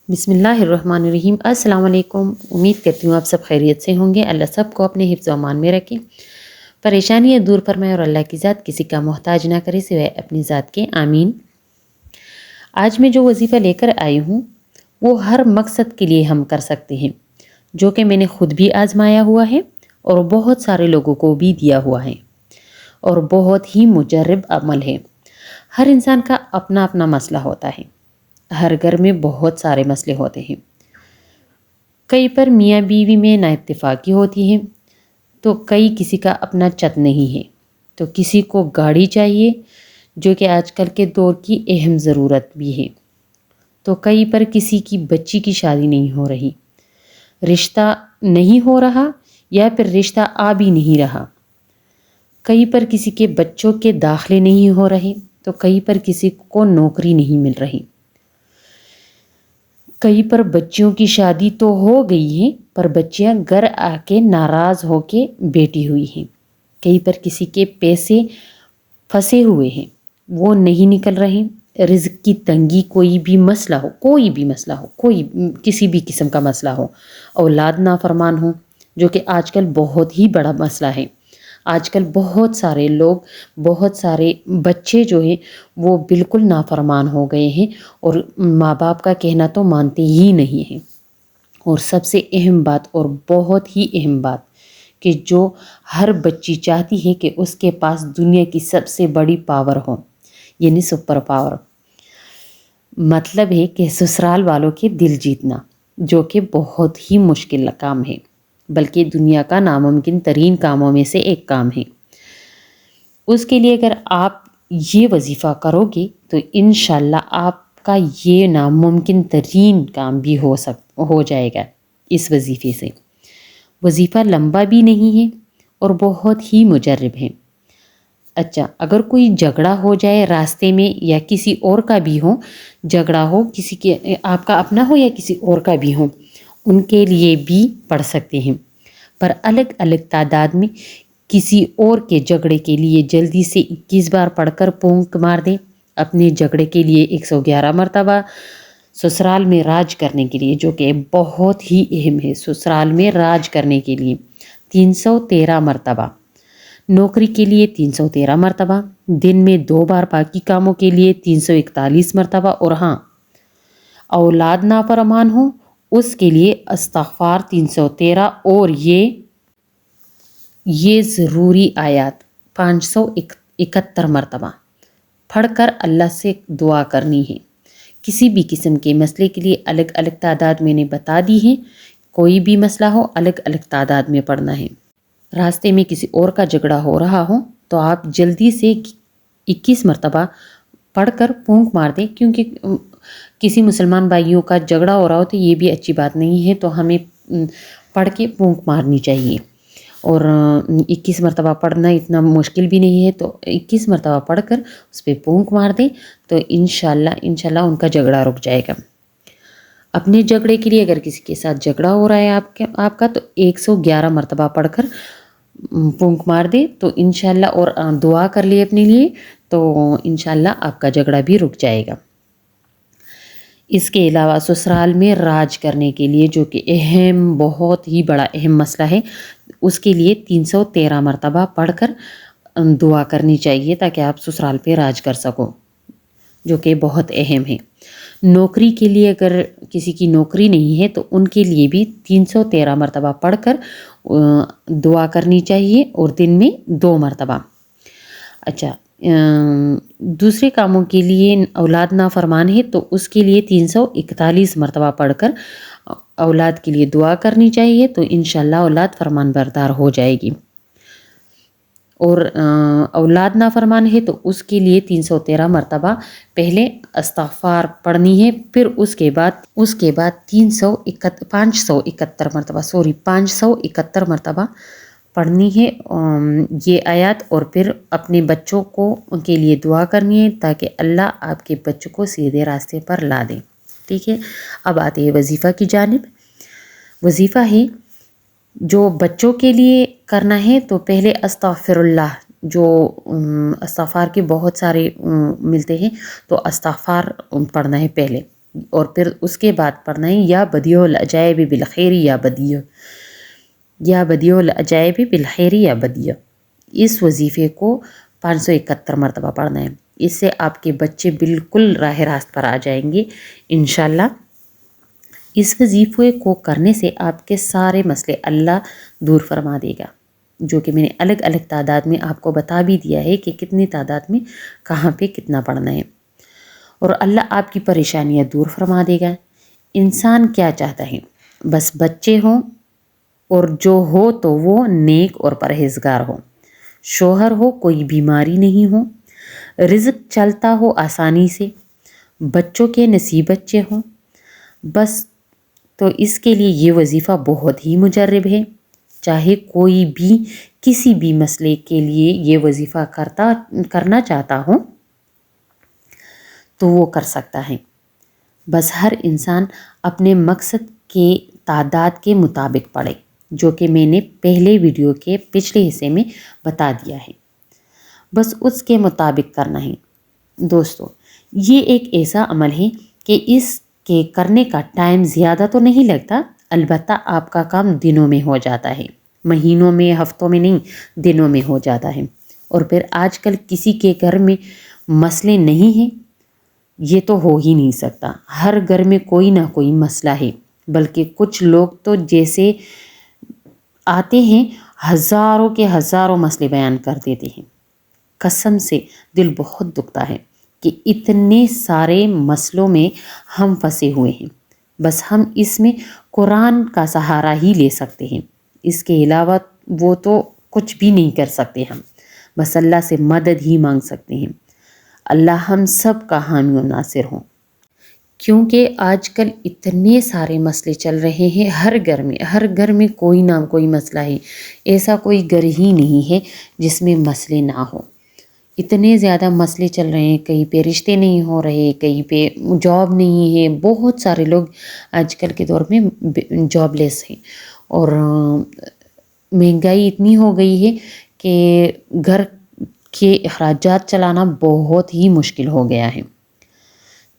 بسم اللہ الرحمن الرحیم۔ السلام علیکم، امید کرتی ہوں آپ سب خیریت سے ہوں گے۔ اللہ سب کو اپنے حفظ و امان میں رکھے، پریشانیاں دور فرمائے اور اللہ کی ذات کسی کا محتاج نہ کرے سوائے اپنی ذات کے، آمین۔ آج میں جو وظیفہ لے کر آئی ہوں وہ ہر مقصد کے لیے ہم کر سکتے ہیں، جو کہ میں نے خود بھی آزمایا ہوا ہے اور بہت سارے لوگوں کو بھی دیا ہوا ہے، اور بہت ہی مجرب عمل ہے۔ ہر انسان کا اپنا اپنا مسئلہ ہوتا ہے، ہر گھر میں بہت سارے مسئلے ہوتے ہیں، کئی پر میاں بیوی میں نا اتفاقی ہوتی ہے، تو کئی کسی کا اپنا چت نہیں ہے، تو کسی کو گاڑی چاہیے جو کہ آج کل کے دور کی اہم ضرورت بھی ہے، تو کئی پر کسی کی بچی کی شادی نہیں ہو رہی، رشتہ نہیں ہو رہا یا پھر رشتہ آ بھی نہیں رہا، کئی پر کسی کے بچوں کے داخلے نہیں ہو رہے، تو کئی پر کسی کو نوکری نہیں مل رہی، کئی پر بچیوں کی شادی تو ہو گئی ہے پر بچیاں گھر آ کے ناراض ہو کے بیٹھی ہوئی ہیں، کئی پر کسی کے پیسے پھنسے ہوئے ہیں وہ نہیں نکل رہے، رزق کی تنگی، کوئی بھی مسئلہ ہو، کوئی بھی مسئلہ ہو، کوئی کسی بھی قسم کا مسئلہ ہو، اولاد نافرمان ہو، جو کہ آج کل بہت ہی بڑا مسئلہ ہے۔ آج کل بہت سارے لوگ، بہت سارے بچے جو ہیں وہ بالکل نافرمان ہو گئے ہیں اور ماں باپ کا کہنا تو مانتے ہی نہیں ہیں۔ اور سب سے اہم بات اور بہت ہی اہم بات کہ جو ہر بچی چاہتی ہے کہ اس کے پاس دنیا کی سب سے بڑی پاور ہو، یعنی سپر پاور، مطلب ہے کہ سسرال والوں کے دل جیتنا، جو کہ بہت ہی مشکل کام ہے، بلکہ دنیا کا ناممکن ترین کاموں میں سے ایک کام ہے۔ اس کے لیے اگر آپ یہ وظیفہ کرو گے تو انشاءاللہ آپ کا یہ ناممکن ترین کام بھی ہو جائے گا اس وظیفے سے۔ وظیفہ لمبا بھی نہیں ہے اور بہت ہی مجرب ہے۔ اچھا، اگر کوئی جھگڑا ہو جائے راستے میں یا کسی اور کا بھی ہو، جھگڑا ہو کسی کے، آپ کا اپنا ہو یا کسی اور کا بھی ہو، ان کے لیے بھی پڑھ سکتے ہیں، پر الگ الگ تعداد میں۔ کسی اور کے جھگڑے کے لیے جلدی سے 21 بار پڑھ کر پونک مار دیں، اپنے جھگڑے کے لیے 111 مرتبہ، سسرال میں راج کرنے کے لیے، جو کہ بہت ہی اہم ہے، سسرال میں راج کرنے کے لیے 313 مرتبہ، نوکری کے لیے 313 مرتبہ، دن میں 2 بار باقی کاموں کے لیے 341 مرتبہ، اور ہاں، اولاد نافرمان ہو اس کے لیے استغفار 313، اور یہ ضروری آیات 571 مرتبہ پڑھ کر اللہ سے دعا کرنی ہے۔ کسی بھی قسم کے مسئلے کے لیے الگ الگ تعداد میں نے بتا دی ہے، کوئی بھی مسئلہ ہو الگ الگ تعداد میں پڑھنا ہے۔ راستے میں کسی اور کا جھگڑا ہو رہا ہو تو آپ جلدی سے 21 مرتبہ پڑھ کر پونک مار دیں، کیونکہ کسی مسلمان بھائیوں کا جھگڑا ہو رہا ہو تو یہ بھی اچھی بات نہیں ہے، تو ہمیں پڑھ کے پونک مارنی چاہیے، اور 21 مرتبہ پڑھنا اتنا مشکل بھی نہیں ہے، تو 21 مرتبہ پڑھ کر اس پہ پونک مار دیں تو انشاءاللہ ان کا جھگڑا رک جائے گا۔ اپنے جھگڑے کے لیے اگر کسی کے ساتھ جھگڑا ہو رہا ہے آپ کا، تو 111 مرتبہ پڑھ کر پونک مار دے تو انشاءاللہ، اور دعا کر لے اپنے لیے، تو انشاءاللہ آپ کا جھگڑا بھی رک جائے گا۔ اس کے علاوہ سسرال میں راج کرنے کے لیے، جو کہ بہت ہی بڑا اہم مسئلہ ہے، اس کے لیے 313 مرتبہ پڑھ کر دعا کرنی چاہیے تاکہ آپ سسرال پہ راج کر سکو، جو کہ بہت اہم ہے۔ نوکری کے لیے اگر کسی کی نوکری نہیں ہے تو ان کے لیے بھی 313 مرتبہ پڑھ کر دعا کرنی چاہیے، اور دن میں 2 مرتبہ۔ اچھا، دوسرے کاموں کے لیے اولاد نافرمان ہے تو اس کے لیے 341 مرتبہ پڑھ کر اولاد کے لیے دعا کرنی چاہیے، تو انشاءاللہ اولاد فرمان بردار ہو جائے گی۔ اور اولاد نافرمان ہے تو اس کے لیے 313 مرتبہ پہلے استغفار پڑھنی ہے، پھر اس کے بعد 571 مرتبہ پڑھنی ہے یہ آیات، اور پھر اپنے بچوں کو ان کے لیے دعا کرنی ہے تاکہ اللہ آپ کے بچوں کو سیدھے راستے پر لا دے۔ ٹھیک ہے، اب آتے ہیں وظیفہ کی جانب۔ وظیفہ ہے جو بچوں کے لیے کرنا ہے، تو پہلے استغفر اللہ، جو استغفار کے بہت سارے ملتے ہیں، تو استغفار پڑھنا ہے پہلے، اور پھر اس کے بعد پڑھنا ہے یا بدیع العجائب بالخیر یا بدیع، یا بدیع العجائب بالخیر یا بدیع۔ اس وظیفے کو 571 مرتبہ پڑھنا ہے، اس سے آپ کے بچے بالکل راہ راست پر آ جائیں گے انشاءاللہ۔ اس وظیفے کو کرنے سے آپ کے سارے مسئلے اللہ دور فرما دے گا، جو کہ میں نے الگ الگ تعداد میں آپ کو بتا بھی دیا ہے کہ کتنی تعداد میں کہاں پہ کتنا پڑھنا ہے، اور اللہ آپ کی پریشانیاں دور فرما دے گا۔ انسان کیا چاہتا ہے؟ بس بچے ہوں، اور جو ہو تو وہ نیک اور پرہیزگار ہو، شوہر ہو، کوئی بیماری نہیں ہو، رزق چلتا ہو آسانی سے، بچوں کے نصیب اچھے ہوں، بس تو اس کے لیے یہ وظیفہ بہت ہی مجرب ہے۔ چاہے کوئی بھی کسی بھی مسئلے کے لیے یہ وظیفہ کرنا چاہتا ہو تو وہ کر سکتا ہے، بس ہر انسان اپنے مقصد کے تعداد کے مطابق پڑھے، جو کہ میں نے پہلے ویڈیو کے پچھلے حصے میں بتا دیا ہے، بس اس کے مطابق کرنا ہے۔ دوستو، یہ ایک ایسا عمل ہے کہ اس کے کرنے کا ٹائم زیادہ تو نہیں لگتا، البتہ آپ کا کام دنوں میں ہو جاتا ہے، مہینوں میں، ہفتوں میں نہیں، دنوں میں ہو جاتا ہے۔ اور پھر آج کل کسی کے گھر میں مسئلے نہیں ہیں، یہ تو ہو ہی نہیں سکتا، ہر گھر میں کوئی نہ کوئی مسئلہ ہے، بلکہ کچھ لوگ تو جیسے آتے ہیں ہزاروں کے ہزاروں مسئلے بیان کر دیتے ہیں۔ قسم سے دل بہت دکھتا ہے کہ اتنے سارے مسئلوں میں ہم پھنسے ہوئے ہیں، بس ہم اس میں قرآن کا سہارا ہی لے سکتے ہیں، اس کے علاوہ وہ تو کچھ بھی نہیں کر سکتے، ہم بس اللہ سے مدد ہی مانگ سکتے ہیں۔ اللہ ہم سب کا حامی و ناصر ہوں، کیونکہ آج کل اتنے سارے مسئلے چل رہے ہیں، ہر گھر میں کوئی نہ کوئی مسئلہ ہے، ایسا کوئی گھر ہی نہیں ہے جس میں مسئلے نہ ہوں۔ اتنے زیادہ مسئلے چل رہے ہیں، کہیں پہ رشتے نہیں ہو رہے، کہیں پہ جاب نہیں ہے، بہت سارے لوگ آج کل کے دور میں جاب لیس ہیں، اور مہنگائی اتنی ہو گئی ہے کہ گھر کے اخراجات چلانا بہت ہی مشکل ہو گیا ہے۔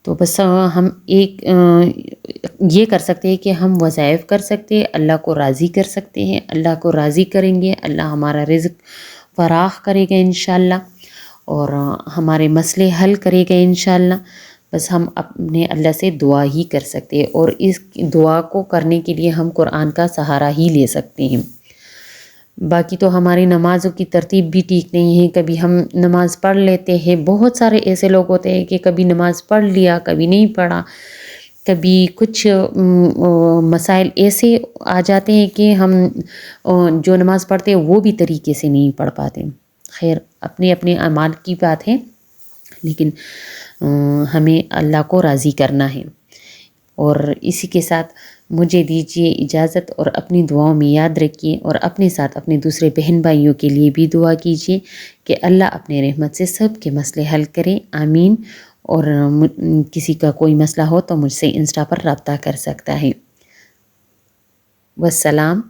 تو بس ہم یہ کر سکتے ہیں کہ ہم وظائف کر سکتے ہیں، اللہ کو راضی کر سکتے ہیں، اللہ کو راضی کریں گے، اللہ ہمارا رزق فراخ کرے گا انشاءاللہ، اور ہمارے مسئلے حل کرے گا انشاءاللہ۔ بس ہم اپنے اللہ سے دعا ہی کر سکتے ہیں، اور اس دعا کو کرنے کے لیے ہم قرآن کا سہارا ہی لے سکتے ہیں۔ باقی تو ہماری نمازوں کی ترتیب بھی ٹھیک نہیں ہے، کبھی ہم نماز پڑھ لیتے ہیں، بہت سارے ایسے لوگ ہوتے ہیں کہ کبھی نماز پڑھ لیا، کبھی نہیں پڑھا، کبھی کچھ مسائل ایسے آ جاتے ہیں کہ ہم جو نماز پڑھتے ہیں وہ بھی طریقے سے نہیں پڑھ پاتے۔ خیر، اپنے اپنے اعمال کی بات ہے، لیکن ہمیں اللہ کو راضی کرنا ہے۔ اور اسی کے ساتھ مجھے دیجیے اجازت، اور اپنی دعاؤں میں یاد رکھیے، اور اپنے ساتھ اپنے دوسرے بہن بھائیوں کے لیے بھی دعا کیجیے کہ اللہ اپنے رحمت سے سب کے مسئلے حل کرے، آمین۔ اور کسی کا کوئی مسئلہ ہو تو مجھ سے انسٹا پر رابطہ کر سکتا ہے۔ والسلام۔